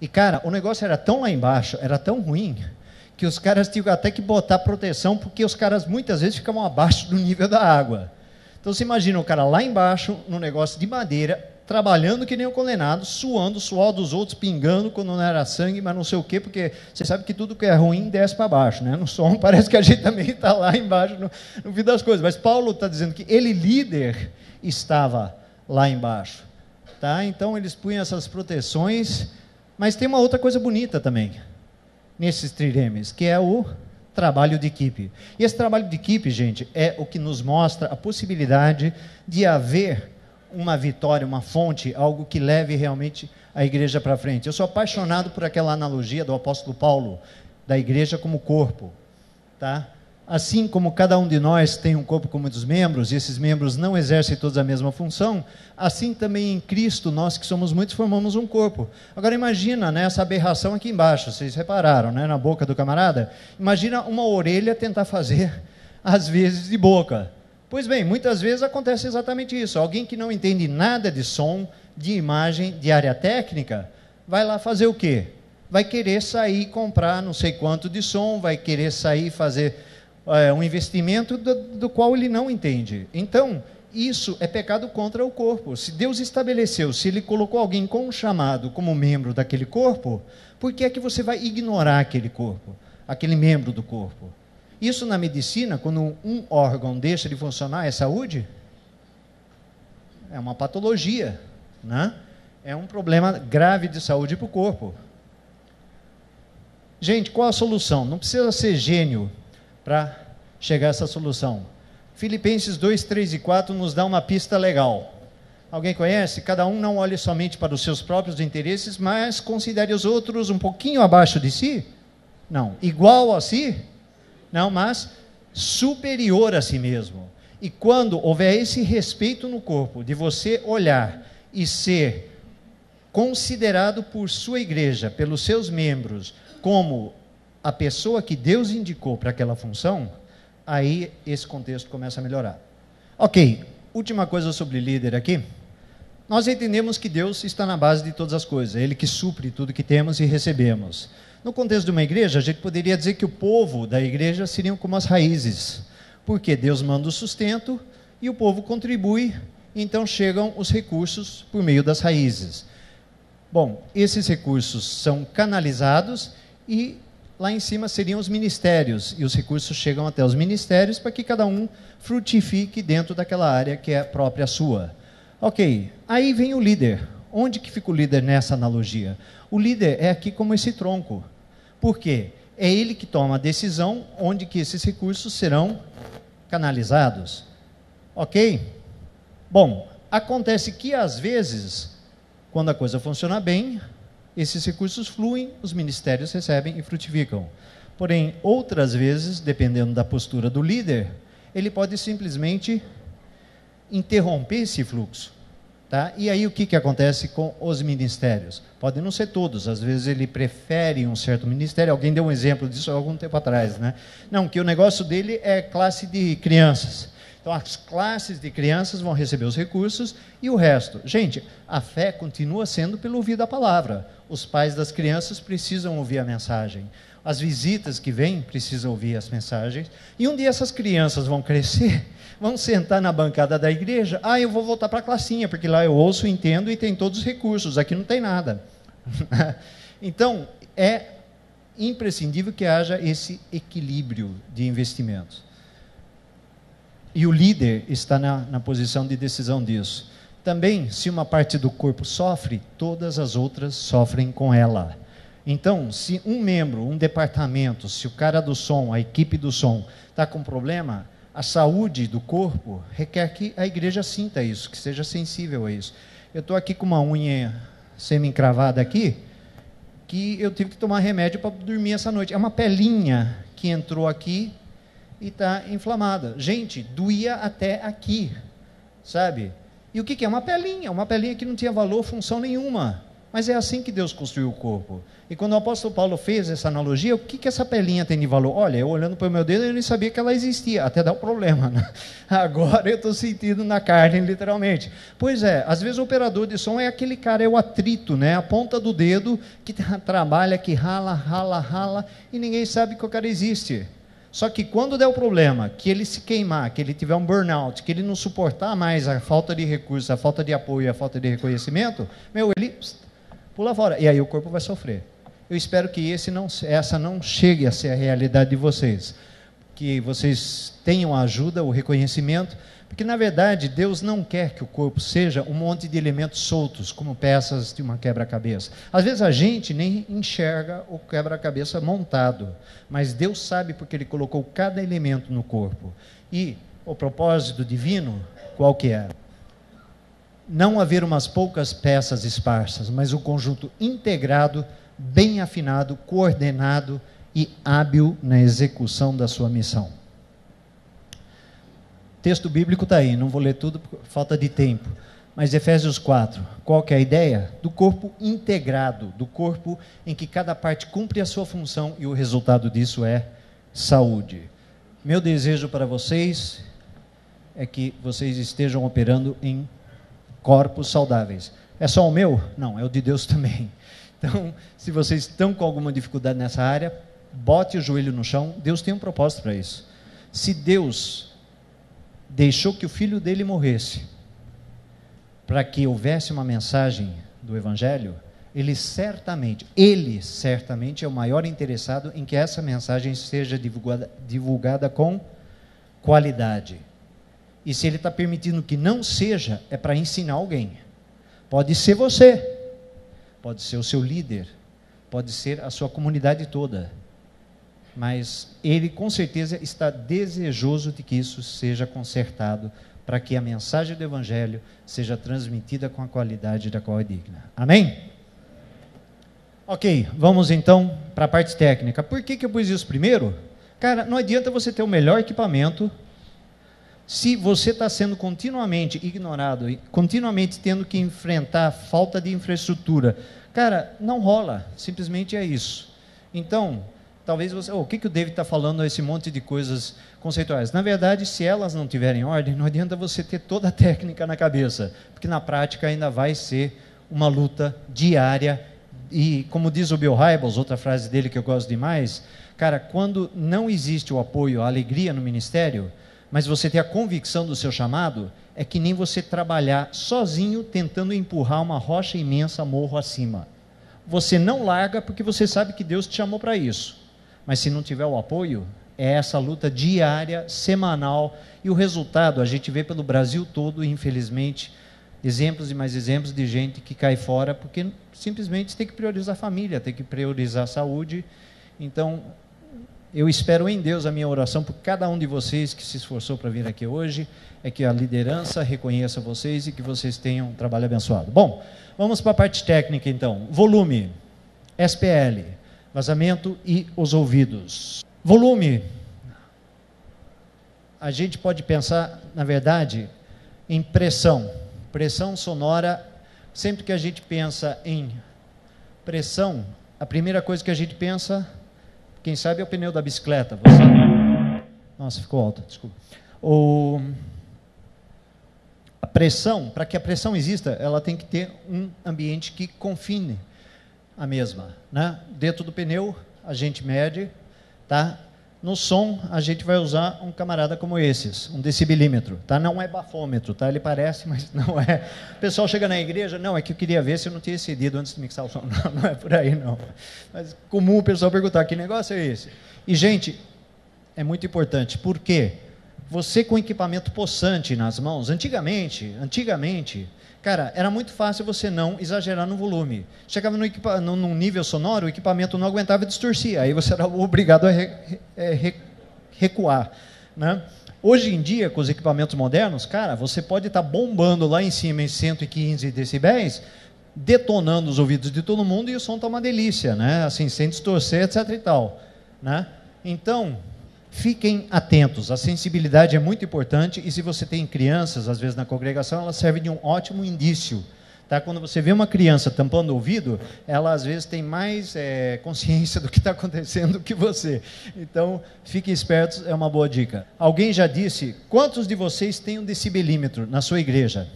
E, cara, o negócio era tão lá embaixo, era tão ruim, que os caras tinham até que botar proteção, porque os caras muitas vezes ficavam abaixo do nível da água. Então você imagina o cara lá embaixo, no negócio de madeira, trabalhando que nem um condenado, suando, o suor dos outros pingando quando não era sangue, mas não sei o quê, porque você sabe que tudo que é ruim desce para baixo, né? No som parece que a gente também está lá embaixo no fim das coisas. Mas Paulo está dizendo que ele, líder, estava lá embaixo. Tá? Então eles punham essas proteções, mas tem uma outra coisa bonita também, nesses triremes, que é o trabalho de equipe. E esse trabalho de equipe, gente, é o que nos mostra a possibilidade de haver uma vitória, uma fonte, algo que leve realmente a igreja para frente. Eu sou apaixonado por aquela analogia do apóstolo Paulo, da igreja como corpo, tá? Assim como cada um de nós tem um corpo com muitos membros, e esses membros não exercem todos a mesma função, assim também em Cristo, nós que somos muitos, formamos um corpo. Agora imagina, né, essa aberração aqui embaixo, vocês repararam, né, na boca do camarada? Imagina uma orelha tentar fazer, às vezes, de boca. Pois bem, muitas vezes acontece exatamente isso. Alguém que não entende nada de som, de imagem, de área técnica, vai lá fazer o quê? Vai querer sair comprar não sei quanto de som, vai querer sair fazer um investimento do qual ele não entende. Então, isso é pecado contra o corpo. Se Deus estabeleceu, se Ele colocou alguém com um chamado como membro daquele corpo, por que é que você vai ignorar aquele corpo, aquele membro do corpo? Isso na medicina, quando um órgão deixa de funcionar, é saúde? É uma patologia, né? É um problema grave de saúde para o corpo. Gente, qual a solução? Não precisa ser gênio para chegar a essa solução. Filipenses 2, 3 e 4 nos dá uma pista legal. Alguém conhece? Cada um não olhe somente para os seus próprios interesses, mas considere os outros um pouquinho abaixo de si? Não. Igual a si? Não, mas superior a si mesmo. E quando houver esse respeito no corpo, de você olhar e ser considerado por sua igreja, pelos seus membros, como a pessoa que Deus indicou para aquela função, aí esse contexto começa a melhorar. Ok, última coisa sobre líder aqui. Nós entendemos que Deus está na base de todas as coisas, Ele que supre tudo que temos e recebemos. No contexto de uma igreja, a gente poderia dizer que o povo da igreja seriam como as raízes, porque Deus manda o sustento e o povo contribui, então chegam os recursos por meio das raízes. Bom, esses recursos são canalizados e lá em cima seriam os ministérios, e os recursos chegam até os ministérios para que cada um frutifique dentro daquela área que é própria sua. Ok, aí vem o líder. Onde que fica o líder nessa analogia? O líder é aqui como esse tronco. Por quê? É ele que toma a decisão onde que esses recursos serão canalizados. Ok? Bom, acontece que às vezes, quando a coisa funciona bem, esses recursos fluem, os ministérios recebem e frutificam. Porém, outras vezes, dependendo da postura do líder, ele pode simplesmente interromper esse fluxo. Tá? E aí o que acontece com os ministérios? Podem não ser todos, às vezes ele prefere um certo ministério. Alguém deu um exemplo disso há algum tempo atrás, né? Não, que o negócio dele é classe de crianças. Então as classes de crianças vão receber os recursos e o resto. Gente, a fé continua sendo pelo ouvir da palavra. Os pais das crianças precisam ouvir a mensagem. As visitas que vêm precisam ouvir as mensagens. E um dia essas crianças vão crescer, vão sentar na bancada da igreja. Ah, eu vou voltar para a classinha, porque lá eu ouço, entendo e tem todos os recursos. Aqui não tem nada. Então, é imprescindível que haja esse equilíbrio de investimentos. E o líder está na posição de decisão disso. Também, se uma parte do corpo sofre, todas as outras sofrem com ela. Então, se um membro, um departamento, se o cara do som, a equipe do som, está com problema, a saúde do corpo requer que a igreja sinta isso, que seja sensível a isso. Eu estou aqui com uma unha semi-encravada aqui, que eu tive que tomar remédio para dormir essa noite. É uma pelinha que entrou aqui e está inflamada. Gente, doía até aqui, sabe? E o que é? Uma pelinha que não tinha valor, função nenhuma. Mas é assim que Deus construiu o corpo. E quando o apóstolo Paulo fez essa analogia, o que essa pelinha tem de valor? Olha, eu olhando para o meu dedo, eu nem sabia que ela existia, até dá um problema, né? Agora eu estou sentindo na carne, literalmente. Pois é, às vezes o operador de som é aquele cara, é o atrito, né? A ponta do dedo que trabalha, que rala, e ninguém sabe que o cara existe. Só que quando der o problema, que ele se queimar, que ele tiver um burnout, que ele não suportar mais a falta de recursos, a falta de apoio, a falta de reconhecimento, ele pula fora, e aí o corpo vai sofrer. Eu espero que essa não chegue a ser a realidade de vocês, que vocês tenham a ajuda, o reconhecimento, porque na verdade Deus não quer que o corpo seja um monte de elementos soltos, como peças de uma quebra-cabeça. Às vezes a gente nem enxerga o quebra-cabeça montado, mas Deus sabe porque Ele colocou cada elemento no corpo. E o propósito divino, qual que é? Não haver umas poucas peças esparsas, mas um conjunto integrado, bem afinado, coordenado e hábil na execução da sua missão. O texto bíblico está aí, não vou ler tudo por falta de tempo, mas Efésios 4, qual que é a ideia? Do corpo integrado, do corpo em que cada parte cumpre a sua função e o resultado disso é saúde. Meu desejo para vocês é que vocês estejam operando em corpos saudáveis. É só o meu? Não, é o de Deus também. Então, se vocês estão com alguma dificuldade nessa área, bote o joelho no chão, Deus tem um propósito para isso. Se Deus deixou que o filho dele morresse, para que houvesse uma mensagem do Evangelho, ele certamente é o maior interessado em que essa mensagem seja divulgada com qualidade. E se ele está permitindo que não seja, é para ensinar alguém. Pode ser você, pode ser o seu líder, pode ser a sua comunidade toda. Mas ele com certeza está desejoso de que isso seja consertado, para que a mensagem do Evangelho seja transmitida com a qualidade da qual é digna. Amém? Ok, vamos então para a parte técnica. Por que eu pus isso primeiro? Cara, não adianta você ter o melhor equipamento se você está sendo continuamente ignorado, continuamente tendo que enfrentar falta de infraestrutura. Cara, não rola, simplesmente é isso. Então, talvez você, o que o David está falando, esse monte de coisas conceituais? Na verdade, se elas não tiverem ordem, não adianta você ter toda a técnica na cabeça, porque na prática ainda vai ser uma luta diária. E como diz o Bill Hybels, outra frase dele que eu gosto demais, cara, quando não existe o apoio, a alegria no ministério, mas você tem a convicção do seu chamado, é que nem você trabalhar sozinho tentando empurrar uma rocha imensa morro acima. Você não larga porque você sabe que Deus te chamou para isso. Mas se não tiver o apoio, é essa luta diária, semanal, e o resultado a gente vê pelo Brasil todo, infelizmente, exemplos e mais exemplos de gente que cai fora porque simplesmente tem que priorizar a família, tem que priorizar a saúde. Então, eu espero em Deus, a minha oração por cada um de vocês que se esforçou para vir aqui hoje, é que a liderança reconheça vocês e que vocês tenham um trabalho abençoado. Bom, vamos para a parte técnica então. Volume, SPL, vazamento e os ouvidos. Volume, a gente pode pensar, na verdade, em pressão. Pressão sonora, sempre que a gente pensa em pressão, a primeira coisa que a gente pensa, quem sabe é o pneu da bicicleta. Nossa, ficou alto, desculpa. A pressão, para que a pressão exista, ela tem que ter um ambiente que confine a mesma, né? Dentro do pneu, a gente mede, tá? No som, a gente vai usar um camarada como esses, um decibelímetro, tá? Não é bafômetro, tá? Ele parece, mas não é. O pessoal chega na igreja, não, é que eu queria ver se eu não tinha excedido antes de mixar o som. Não, não é por aí, não. Mas comum o pessoal perguntar, que negócio é esse? E, gente, é muito importante, por quê? Você com equipamento possante nas mãos, antigamente, cara, era muito fácil você não exagerar no volume. Chegava num nível sonoro, o equipamento não aguentava e distorcia. Aí você era obrigado a recuar, né? Hoje em dia, com os equipamentos modernos, cara, você pode estar bombando lá em cima em 115 decibéis, detonando os ouvidos de todo mundo e o som está uma delícia, né? Assim, sem distorcer, etc e tal, né? Então, fiquem atentos, a sensibilidade é muito importante, e se você tem crianças, às vezes na congregação, ela serve de um ótimo indício Tá? Quando você vê uma criança tampando o ouvido, ela às vezes tem mais consciência do que está acontecendo do que você. Então, fiquem espertos, é uma boa dica. Alguém já disse, quantos de vocês têm um decibelímetro na sua igreja?